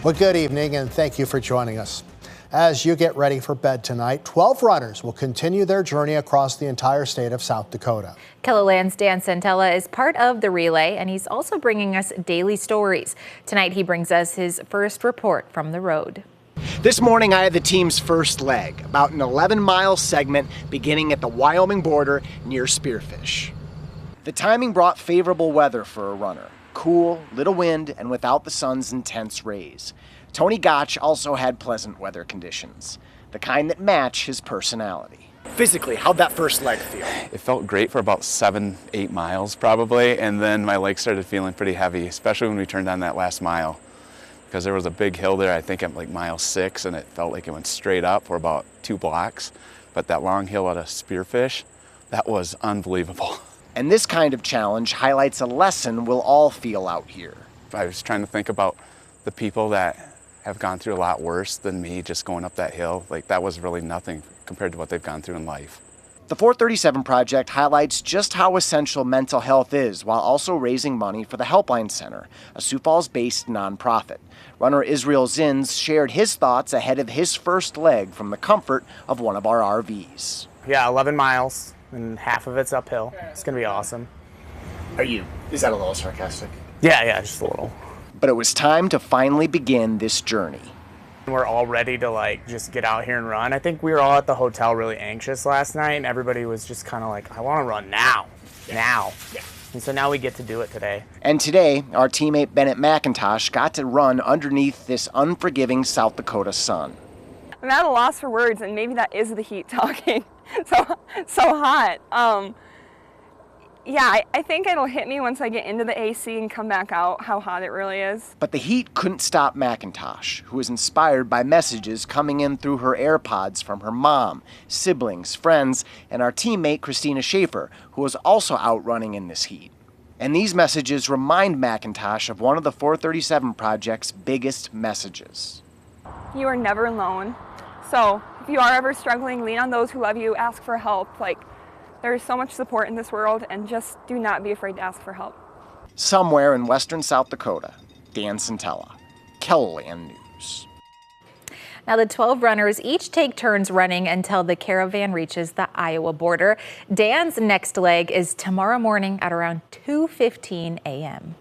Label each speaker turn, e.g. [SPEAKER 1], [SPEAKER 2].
[SPEAKER 1] Well, good evening and thank you for joining us. As you get ready for bed tonight, 12 runners will continue their journey across the entire state of South Dakota.
[SPEAKER 2] KELOLAND's Dan Santella is part of the relay, and he's also bringing us daily stories. Tonight, he brings us his first report from the road.
[SPEAKER 3] This morning, I had the team's first leg, about an 11-mile segment beginning at the Wyoming border near Spearfish. The timing brought favorable weather for a runner. Cool, little wind, and without the sun's intense rays. Tony Gotch also had pleasant weather conditions, the kind that match his personality. Physically, how'd that first leg feel?
[SPEAKER 4] It felt great for about 7-8 miles probably, and then my legs started feeling pretty heavy, especially when we turned on that last mile. Because there was a big hill there, I think at like mile 6, and it felt like it went straight up for about 2 blocks. But that long hill out of Spearfish, that was unbelievable.
[SPEAKER 3] And this kind of challenge highlights a lesson we'll all feel out here.
[SPEAKER 4] I was trying to think about the people that have gone through a lot worse than me just going up that hill. Like, that was really nothing compared to what they've gone through in life.
[SPEAKER 3] The 437 Project highlights just how essential mental health is while also raising money for the Helpline Center, a Sioux Falls-based nonprofit. Runner Israel Zins shared his thoughts ahead of his first leg from the comfort of one of our RVs.
[SPEAKER 5] Yeah, 11 miles, and half of it's uphill. It's gonna be awesome.
[SPEAKER 3] Is that a little sarcastic?
[SPEAKER 5] Yeah, just a little.
[SPEAKER 3] But it was time to finally begin this journey.
[SPEAKER 5] We're all ready to just get out here and run. I think we were all at the hotel really anxious last night, and everybody was just kind of like, I want to run now. And so now we get to do it today.
[SPEAKER 3] And today, our teammate Bennett McIntosh got to run underneath this unforgiving South Dakota sun.
[SPEAKER 6] I'm at a loss for words, and maybe that is the heat talking. so hot. Yeah, I think it'll hit me once I get into the AC and come back out, how hot it really is.
[SPEAKER 3] But the heat couldn't stop McIntosh, who was inspired by messages coming in through her AirPods from her mom, siblings, friends, and our teammate Christina Schaefer, who was also out running in this heat. And these messages remind McIntosh of one of the 437 Project's biggest messages.
[SPEAKER 6] You are never alone. So if you are ever struggling, lean on those who love you, ask for help. There is so much support in this world, and just do not be afraid to ask for help.
[SPEAKER 3] Somewhere in western South Dakota, Dan Santella, KELOLAND News.
[SPEAKER 2] Now, the 12 runners each take turns running until the caravan reaches the Iowa border. Dan's next leg is tomorrow morning at around 2:15 a.m.